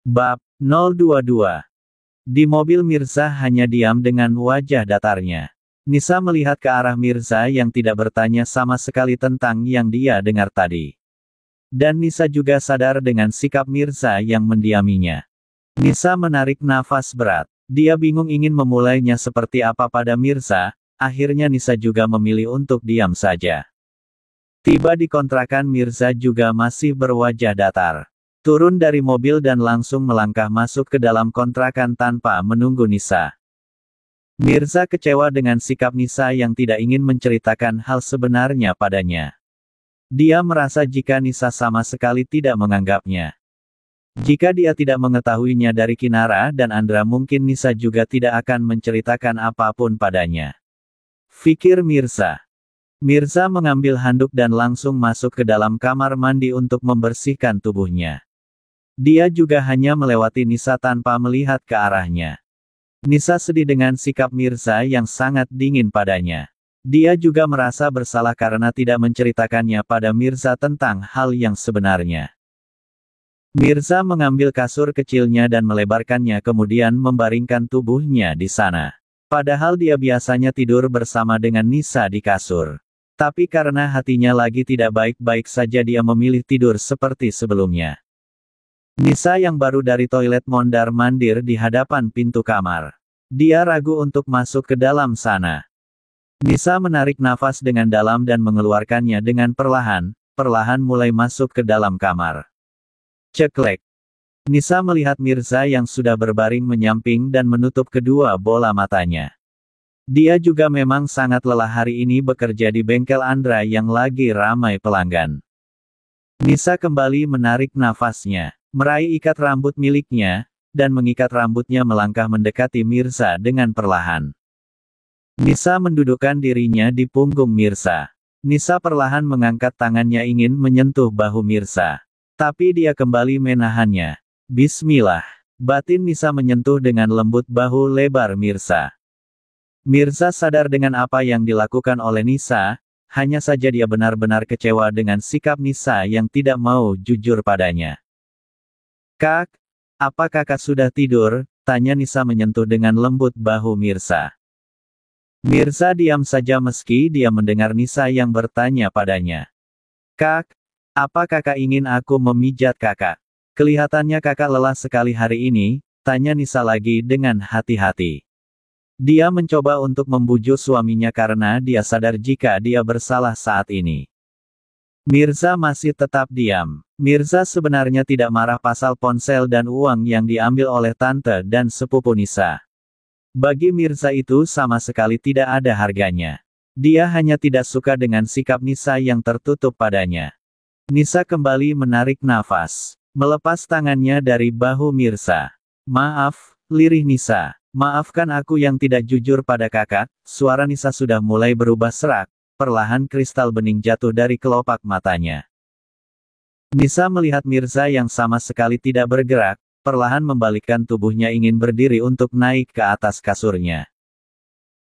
Bab 022. Di mobil Mirza hanya diam dengan wajah datarnya. Nisa melihat ke arah Mirza yang tidak bertanya sama sekali tentang yang dia dengar tadi. Dan Nisa juga sadar dengan sikap Mirza yang mendiaminya. Nisa menarik nafas berat. Dia bingung ingin memulainya seperti apa pada Mirza, akhirnya Nisa juga memilih untuk diam saja. Tiba di kontrakan Mirza juga masih berwajah datar. Turun dari mobil dan langsung melangkah masuk ke dalam kontrakan tanpa menunggu Nisa. Mirza kecewa dengan sikap Nisa yang tidak ingin menceritakan hal sebenarnya padanya. Dia merasa jika Nisa sama sekali tidak menganggapnya. Jika dia tidak mengetahuinya dari Kinara dan Andra, mungkin Nisa juga tidak akan menceritakan apapun padanya. Fikir Mirza. Mirza mengambil handuk dan langsung masuk ke dalam kamar mandi untuk membersihkan tubuhnya. Dia juga hanya melewati Nisa tanpa melihat ke arahnya. Nisa sedih dengan sikap Mirza yang sangat dingin padanya. Dia juga merasa bersalah karena tidak menceritakannya pada Mirza tentang hal yang sebenarnya. Mirza mengambil kasur kecilnya dan melebarkannya, kemudian membaringkan tubuhnya di sana. Padahal dia biasanya tidur bersama dengan Nisa di kasur. Tapi karena hatinya lagi tidak baik-baik saja, dia memilih tidur seperti sebelumnya. Nisa yang baru dari toilet mondar-mandir di hadapan pintu kamar. Dia ragu untuk masuk ke dalam sana. Nisa menarik nafas dengan dalam dan mengeluarkannya dengan perlahan mulai masuk ke dalam kamar. Ceklek. Nisa melihat Mirza yang sudah berbaring menyamping dan menutup kedua bola matanya. Dia juga memang sangat lelah hari ini bekerja di bengkel Andra yang lagi ramai pelanggan. Nisa kembali menarik nafasnya, meraih ikat rambut miliknya, dan mengikat rambutnya melangkah mendekati Mirza dengan perlahan. Nisa mendudukkan dirinya di punggung Mirza. Nisa perlahan mengangkat tangannya ingin menyentuh bahu Mirza. Tapi dia kembali menahannya. Bismillah. Batin Nisa menyentuh dengan lembut bahu lebar Mirza. Mirza sadar dengan apa yang dilakukan oleh Nisa, hanya saja dia benar-benar kecewa dengan sikap Nisa yang tidak mau jujur padanya. Kak, apa kakak sudah tidur? Tanya Nisa menyentuh dengan lembut bahu Mirza. Mirza diam saja meski dia mendengar Nisa yang bertanya padanya. Kak, apa kakak ingin aku memijat kakak? Kelihatannya kakak lelah sekali hari ini, tanya Nisa lagi dengan hati-hati. Dia mencoba untuk membujuk suaminya karena dia sadar jika dia bersalah saat ini. Mirza masih tetap diam. Mirza sebenarnya tidak marah pasal ponsel dan uang yang diambil oleh tante dan sepupu Nisa. Bagi Mirza itu sama sekali tidak ada harganya. Dia hanya tidak suka dengan sikap Nisa yang tertutup padanya. Nisa kembali menarik nafas, melepas tangannya dari bahu Mirza. Maaf, lirih Nisa. Maafkan aku yang tidak jujur pada kakak. Suara Nisa sudah mulai berubah serak. Perlahan kristal bening jatuh dari kelopak matanya. Nisa melihat Mirza yang sama sekali tidak bergerak, perlahan membalikkan tubuhnya ingin berdiri untuk naik ke atas kasurnya.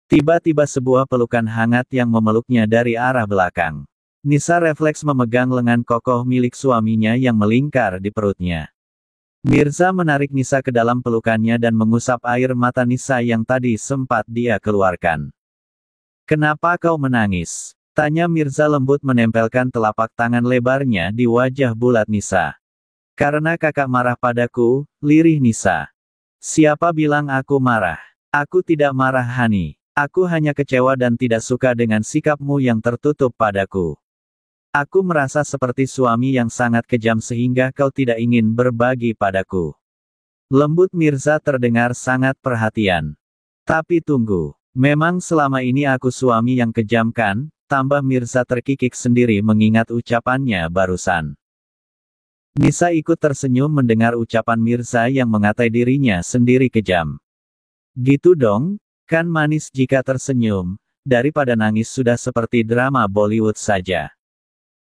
Tiba-tiba sebuah pelukan hangat yang memeluknya dari arah belakang. Nisa refleks memegang lengan kokoh milik suaminya yang melingkar di perutnya. Mirza menarik Nisa ke dalam pelukannya dan mengusap air mata Nisa yang tadi sempat dia keluarkan. Kenapa kau menangis? Tanya Mirza lembut menempelkan telapak tangan lebarnya di wajah bulat Nisa. Karena kakak marah padaku, lirih Nisa. Siapa bilang aku marah? Aku tidak marah Hani. Aku hanya kecewa dan tidak suka dengan sikapmu yang tertutup padaku. Aku merasa seperti suami yang sangat kejam sehingga kau tidak ingin berbagi padaku. Lembut Mirza terdengar sangat perhatian. Tapi tunggu. Memang selama ini aku suami yang kejam kan? Tambah Mirza terkikik sendiri mengingat ucapannya barusan. Nisa ikut tersenyum mendengar ucapan Mirza yang mengatai dirinya sendiri kejam. Gitu dong, kan manis jika tersenyum, daripada nangis sudah seperti drama Bollywood saja.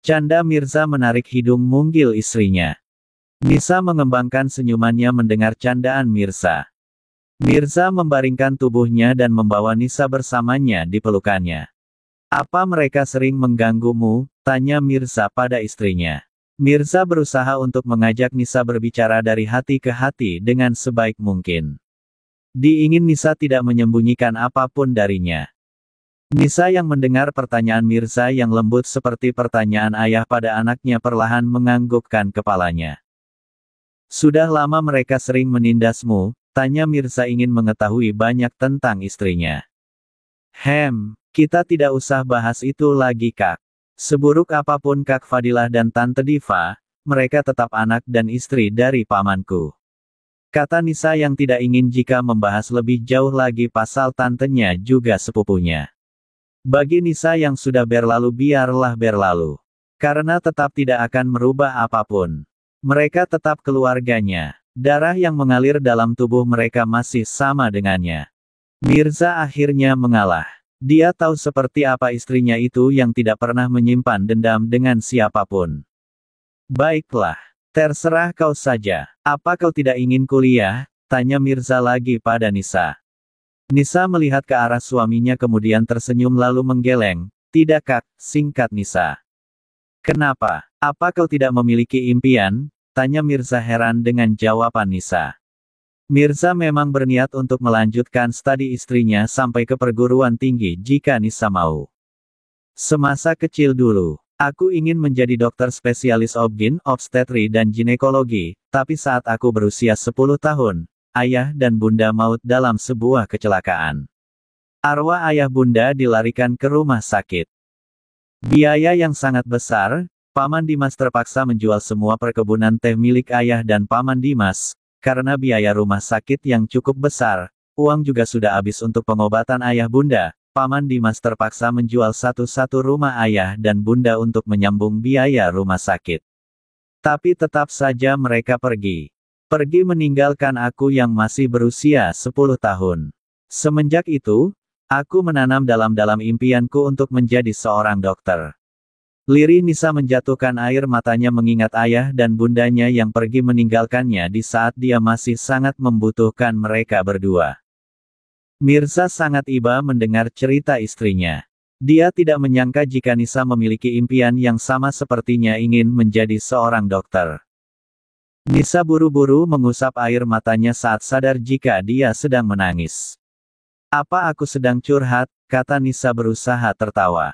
Canda Mirza menarik hidung munggil istrinya. Nisa mengembangkan senyumannya mendengar candaan Mirza. Mirza membaringkan tubuhnya dan membawa Nisa bersamanya di pelukannya. Apa mereka sering mengganggumu? Tanya Mirza pada istrinya. Mirza berusaha untuk mengajak Nisa berbicara dari hati ke hati dengan sebaik mungkin. Diingin Nisa tidak menyembunyikan apapun darinya. Nisa yang mendengar pertanyaan Mirza yang lembut seperti pertanyaan ayah pada anaknya perlahan menganggukkan kepalanya. Sudah lama mereka sering menindasmu, tanya Mirza ingin mengetahui banyak tentang istrinya. Kita tidak usah bahas itu lagi Kak. Seburuk apapun Kak Fadilah dan Tante Diva, mereka tetap anak dan istri dari pamanku. Kata Nisa yang tidak ingin jika membahas lebih jauh lagi pasal tantenya juga sepupunya. Bagi Nisa yang sudah berlalu biarlah berlalu. Karena tetap tidak akan merubah apapun. Mereka tetap keluarganya. Darah yang mengalir dalam tubuh mereka masih sama dengannya. Mirza akhirnya mengalah. Dia tahu seperti apa istrinya itu yang tidak pernah menyimpan dendam dengan siapapun. Baiklah, terserah kau saja. Apa kau tidak ingin kuliah? Tanya Mirza lagi pada Nisa. Nisa melihat ke arah suaminya kemudian tersenyum lalu menggeleng. Tidak Kak, singkat Nisa. Kenapa? Apa kau tidak memiliki impian? Tanya Mirza heran dengan jawaban Nisa. Mirza memang berniat untuk melanjutkan studi istrinya sampai ke perguruan tinggi jika Nisa mau. Semasa kecil dulu, aku ingin menjadi dokter spesialis obgyn, obstetri dan ginekologi, tapi saat aku berusia 10 tahun, ayah dan bunda maut dalam sebuah kecelakaan. Arwah ayah bunda dilarikan ke rumah sakit. Biaya yang sangat besar, Paman Dimas terpaksa menjual semua perkebunan teh milik ayah dan Paman Dimas. Karena biaya rumah sakit yang cukup besar, uang juga sudah habis untuk pengobatan ayah bunda, Paman Dimas terpaksa menjual satu-satu rumah ayah dan bunda untuk menyambung biaya rumah sakit. Tapi tetap saja mereka pergi. Pergi meninggalkan aku yang masih berusia 10 tahun. Semenjak itu, aku menanam dalam-dalam impianku untuk menjadi seorang dokter. Lirih Nisa menjatuhkan air matanya mengingat ayah dan bundanya yang pergi meninggalkannya di saat dia masih sangat membutuhkan mereka berdua. Mirza sangat iba mendengar cerita istrinya. Dia tidak menyangka jika Nisa memiliki impian yang sama sepertinya ingin menjadi seorang dokter. Nisa buru-buru mengusap air matanya saat sadar jika dia sedang menangis. Apa aku sedang curhat? Kata Nisa berusaha tertawa.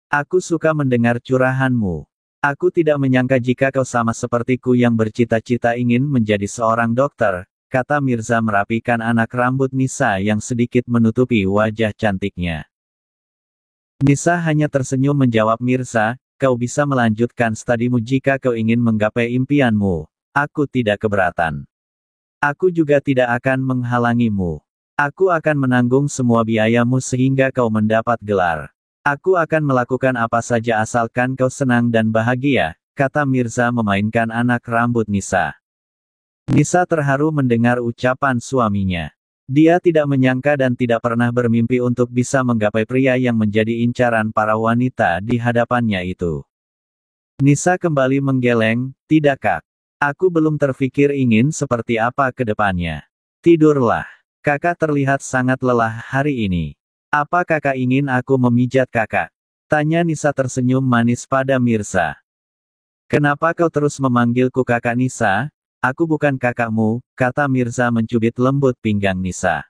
Aku suka mendengar curahanmu. Aku tidak menyangka jika kau sama sepertiku yang bercita-cita ingin menjadi seorang dokter, kata Mirza merapikan anak rambut Nisa yang sedikit menutupi wajah cantiknya. Nisa hanya tersenyum menjawab Mirza, kau bisa melanjutkan studimu jika kau ingin menggapai impianmu. Aku tidak keberatan. Aku juga tidak akan menghalangimu. Aku akan menanggung semua biayamu sehingga kau mendapat gelar. Aku akan melakukan apa saja asalkan kau senang dan bahagia, kata Mirza memainkan anak rambut Nisa. Nisa terharu mendengar ucapan suaminya. Dia tidak menyangka dan tidak pernah bermimpi untuk bisa menggapai pria yang menjadi incaran para wanita di hadapannya itu. Nisa kembali menggeleng, tidak Kak. Aku belum terfikir ingin seperti apa ke depannya. Tidurlah. Kakak terlihat sangat lelah hari ini. Apa kakak ingin aku memijat kakak? Tanya Nisa tersenyum manis pada Mirza. Kenapa kau terus memanggilku kakak Nisa? Aku bukan kakakmu, kata Mirza mencubit lembut pinggang Nisa.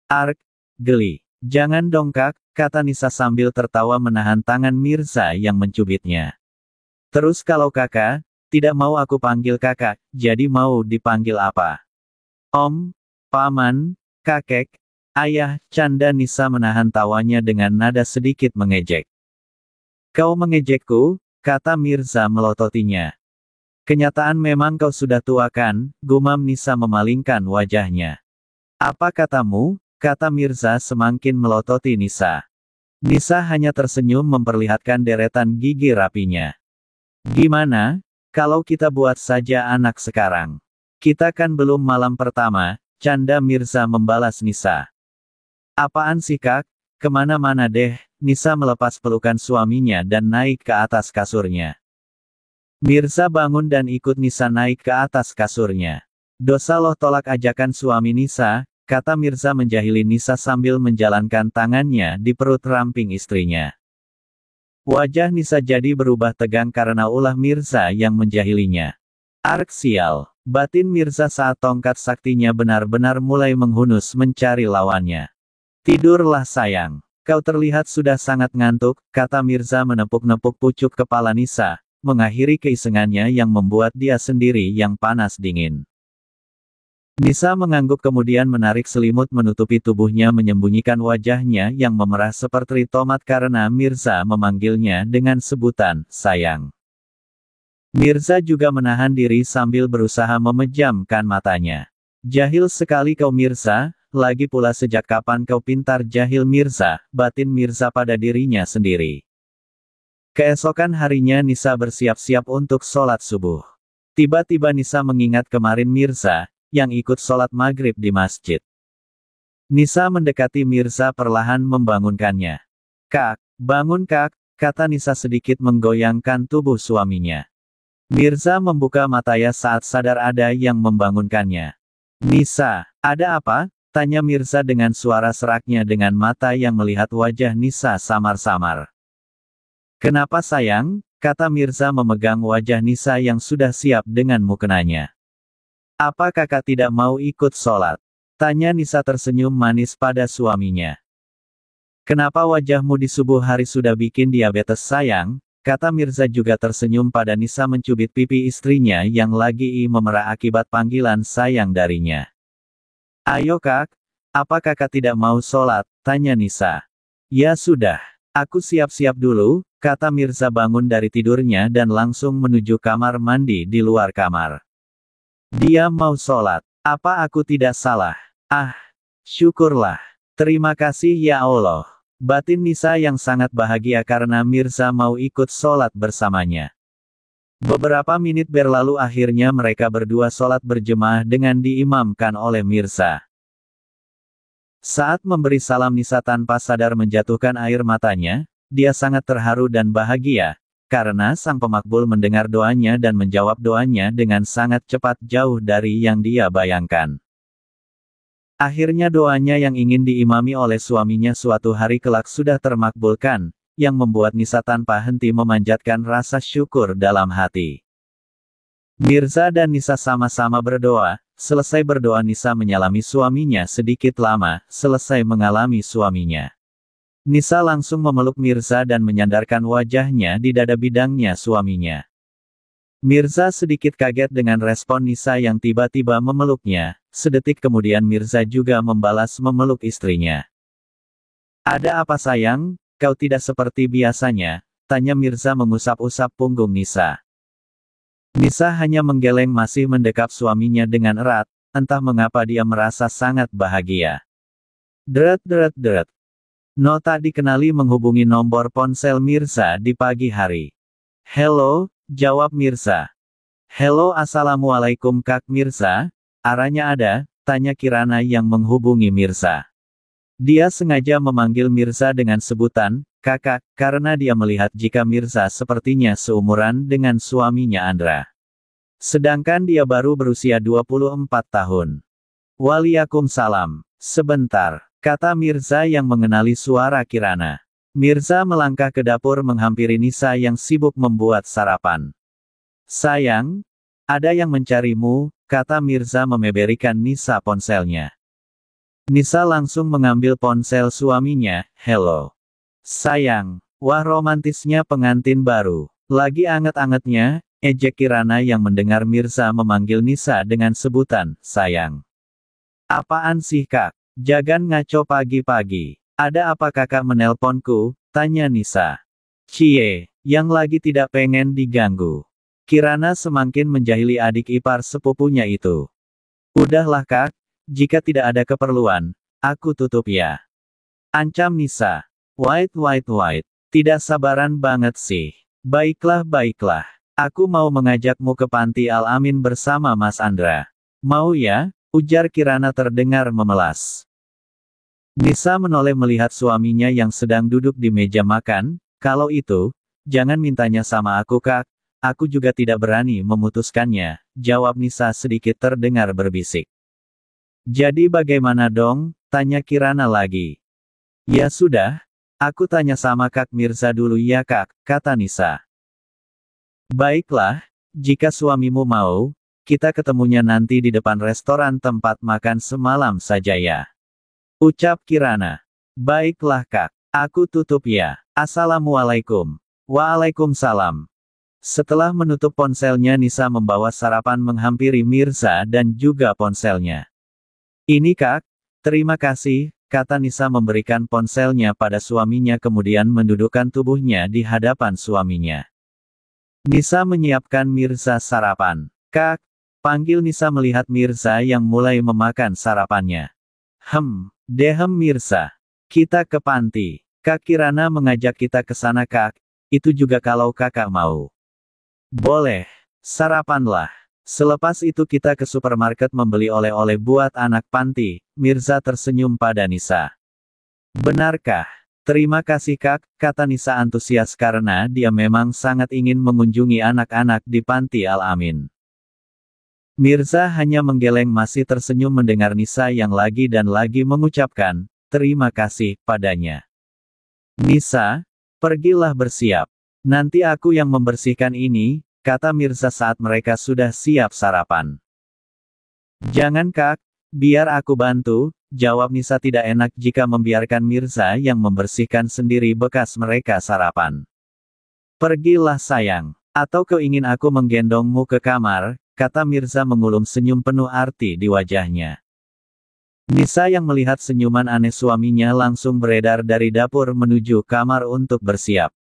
Ark, geli. Jangan dong kak, kata Nisa sambil tertawa menahan tangan Mirza yang mencubitnya. Terus kalau kakak, tidak mau aku panggil kakak, jadi mau dipanggil apa? Om, paman, kakek, ayah, canda Nisa menahan tawanya dengan nada sedikit mengejek. Kau mengejekku, kata Mirza melototinya. Kenyataan memang kau sudah tua kan, gumam Nisa memalingkan wajahnya. Apa katamu, kata Mirza semakin melototi Nisa. Nisa hanya tersenyum memperlihatkan deretan gigi rapinya. Gimana, kalau kita buat saja anak sekarang? Kita kan belum malam pertama, canda Mirza membalas Nisa. Apaan sih kak? Kemana-mana deh, Nisa melepas pelukan suaminya dan naik ke atas kasurnya. Mirza bangun dan ikut Nisa naik ke atas kasurnya. Dosa loh tolak ajakan suami Nisa, kata Mirza menjahili Nisa sambil menjalankan tangannya di perut ramping istrinya. Wajah Nisa jadi berubah tegang karena ulah Mirza yang menjahilinya. Sial, batin Mirza saat tongkat saktinya benar-benar mulai menghunus mencari lawannya. Tidurlah sayang. Kau terlihat sudah sangat ngantuk, kata Mirza menepuk-nepuk pucuk kepala Nisa, mengakhiri keisengannya yang membuat dia sendiri yang panas dingin. Nisa mengangguk kemudian menarik selimut menutupi tubuhnya menyembunyikan wajahnya yang memerah seperti tomat karena Mirza memanggilnya dengan sebutan, sayang. Mirza juga menahan diri sambil berusaha memejamkan matanya. Jahil sekali kau Mirza, lagi pula sejak kapan kau pintar jahil Mirza, batin Mirza pada dirinya sendiri. Keesokan harinya Nisa bersiap-siap untuk sholat subuh. Tiba-tiba Nisa mengingat kemarin Mirza, yang ikut sholat maghrib di masjid. Nisa mendekati Mirza perlahan membangunkannya. Kak, bangun kak, kata Nisa sedikit menggoyangkan tubuh suaminya. Mirza membuka matanya saat sadar ada yang membangunkannya. Nisa, ada apa? Tanya Mirza dengan suara seraknya dengan mata yang melihat wajah Nisa samar-samar. Kenapa sayang? Kata Mirza memegang wajah Nisa yang sudah siap dengan mukenanya. Apa kakak tidak mau ikut sholat? Tanya Nisa tersenyum manis pada suaminya. Kenapa wajahmu di subuh hari sudah bikin diabetes sayang? Kata Mirza juga tersenyum pada Nisa mencubit pipi istrinya yang lagi memerah akibat panggilan sayang darinya. Ayo kak, apa kakak tidak mau sholat? Tanya Nisa. Ya sudah, aku siap-siap dulu, kata Mirza bangun dari tidurnya dan langsung menuju kamar mandi di luar kamar. Dia mau sholat, apa aku tidak salah? Ah, syukurlah. Terima kasih ya Allah. Batin Nisa yang sangat bahagia karena Mirza mau ikut sholat bersamanya. Beberapa menit berlalu akhirnya mereka berdua sholat berjemaah dengan diimamkan oleh Mirza. Saat memberi salam Nisa tanpa sadar menjatuhkan air matanya, dia sangat terharu dan bahagia, karena sang pemakbul mendengar doanya dan menjawab doanya dengan sangat cepat jauh dari yang dia bayangkan. Akhirnya doanya yang ingin diimami oleh suaminya suatu hari kelak sudah termakbulkan, yang membuat Nisa tanpa henti memanjatkan rasa syukur dalam hati. Mirza dan Nisa sama-sama berdoa, selesai berdoa Nisa menyalami suaminya sedikit lama, selesai mengalami suaminya. Nisa langsung memeluk Mirza dan menyandarkan wajahnya di dada bidangnya suaminya. Mirza sedikit kaget dengan respon Nisa yang tiba-tiba memeluknya, sedetik kemudian Mirza juga membalas memeluk istrinya. Ada apa sayang, kau tidak seperti biasanya, tanya Mirza mengusap-usap punggung Nisa. Nisa hanya menggeleng masih mendekap suaminya dengan erat, entah mengapa dia merasa sangat bahagia. Deret. No tak dikenali menghubungi nomor ponsel Mirza di pagi hari. Hello, jawab Mirza. Hello assalamualaikum Kak Mirza, arahnya ada, tanya Kirana yang menghubungi Mirza. Dia sengaja memanggil Mirza dengan sebutan, kakak, karena dia melihat jika Mirza sepertinya seumuran dengan suaminya Andra. Sedangkan dia baru berusia 24 tahun. Waalaikumsalam. Sebentar, kata Mirza yang mengenali suara Kirana. Mirza melangkah ke dapur menghampiri Nisa yang sibuk membuat sarapan. Sayang, ada yang mencarimu, kata Mirza memberikan Nisa ponselnya. Nisa langsung mengambil ponsel suaminya, hello. Sayang, wah romantisnya pengantin baru. Lagi anget-angetnya, ejek Kirana yang mendengar Mirza memanggil Nisa dengan sebutan, sayang. Apaan sih kak? Jangan ngaco pagi-pagi. Ada apa kakak menelponku? Tanya Nisa. Cie, yang lagi tidak pengen diganggu. Kirana semakin menjahili adik ipar sepupunya itu. Udahlah kak, jika tidak ada keperluan, aku tutup ya. Ancam Nisa. Wait. Tidak sabaran banget sih. Baiklah. Aku mau mengajakmu ke Panti Al-Amin bersama Mas Andra. Mau ya? Ujar Kirana terdengar memelas. Nisa menoleh melihat suaminya yang sedang duduk di meja makan, kalau itu, jangan mintanya sama aku kak, aku juga tidak berani memutuskannya, jawab Nisa sedikit terdengar berbisik. Jadi bagaimana dong, tanya Kirana lagi. Ya sudah, Aku tanya sama Kak Mirza dulu ya Kak, kata Nisa. Baiklah, jika suamimu mau, kita ketemunya nanti di depan restoran tempat makan semalam saja ya. Ucap Kirana. Baiklah Kak, aku tutup ya. Assalamualaikum. Waalaikumsalam. Setelah menutup ponselnya Nisa membawa sarapan menghampiri Mirza dan juga ponselnya. Ini Kak, terima kasih, kata Nisa memberikan ponselnya pada suaminya kemudian mendudukkan tubuhnya di hadapan suaminya. Nisa menyiapkan Mirza sarapan. Kak, panggil Nisa melihat Mirza yang mulai memakan sarapannya. Dehem Mirza. Kita ke panti. Kak Kirana mengajak kita ke sana Kak, itu juga kalau kakak mau. Boleh, sarapanlah. Selepas itu kita ke supermarket membeli oleh-oleh buat anak panti. Mirza tersenyum pada Nisa. Benarkah? Terima kasih Kak, kata Nisa antusias karena dia memang sangat ingin mengunjungi anak-anak di panti Al-Amin. Mirza hanya menggeleng masih tersenyum mendengar Nisa yang lagi dan lagi mengucapkan, terima kasih, padanya. Nisa, pergilah bersiap. Nanti aku yang membersihkan ini, kata Mirza saat mereka sudah siap sarapan. Jangan Kak, biar aku bantu, jawab Nisa tidak enak jika membiarkan Mirza yang membersihkan sendiri bekas mereka sarapan. Pergilah sayang, atau kau ingin aku menggendongmu ke kamar, kata Mirza mengulum senyum penuh arti di wajahnya. Nisa yang melihat senyuman aneh suaminya langsung beredar dari dapur menuju kamar untuk bersiap.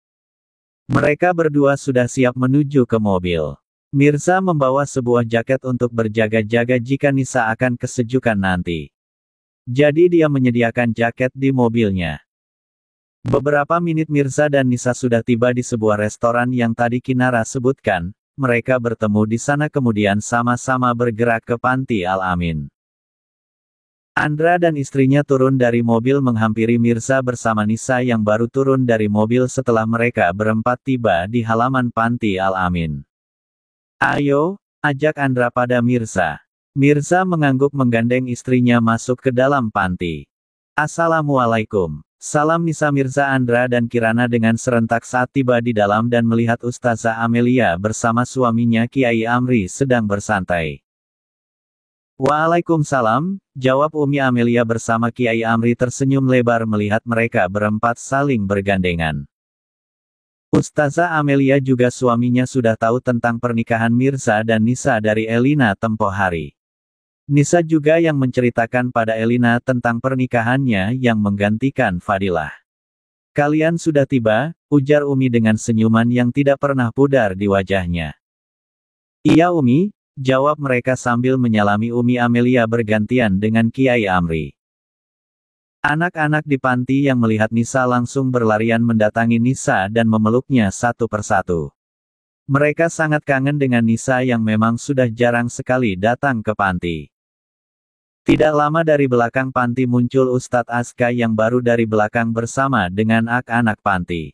Mereka berdua sudah siap menuju ke mobil. Mirza membawa sebuah jaket untuk berjaga-jaga jika Nisa akan kesejukan nanti. Jadi dia menyediakan jaket di mobilnya. Beberapa menit Mirza dan Nisa sudah tiba di sebuah restoran yang tadi Kinara sebutkan. Mereka bertemu di sana kemudian sama-sama bergerak ke panti Al-Amin. Andra dan istrinya turun dari mobil menghampiri Mirza bersama Nisa yang baru turun dari mobil setelah mereka berempat tiba di halaman panti Al-Amin. Ayo, ajak Andra pada Mirza. Mirza mengangguk menggandeng istrinya masuk ke dalam panti. Assalamualaikum. Salam Nisa Mirza Andra dan Kirana dengan serentak saat tiba di dalam dan melihat Ustazah Amelia bersama suaminya Kiai Amri sedang bersantai. Waalaikumsalam, jawab Umi Amelia bersama Kiai Amri tersenyum lebar melihat mereka berempat saling bergandengan. Ustazah Amelia juga suaminya sudah tahu tentang pernikahan Mirza dan Nisa dari Elina tempoh hari. Nisa juga yang menceritakan pada Elina tentang pernikahannya yang menggantikan Fadilah. Kalian sudah tiba, ujar Umi dengan senyuman yang tidak pernah pudar di wajahnya. Iya Umi, jawab mereka sambil menyalami Umi Amelia bergantian dengan Kiai Amri. Anak-anak di panti yang melihat Nisa langsung berlarian mendatangi Nisa dan memeluknya satu persatu. Mereka sangat kangen dengan Nisa yang memang sudah jarang sekali datang ke panti. Tidak lama dari belakang panti muncul Ustadz Aska yang baru dari belakang bersama dengan anak-anak panti.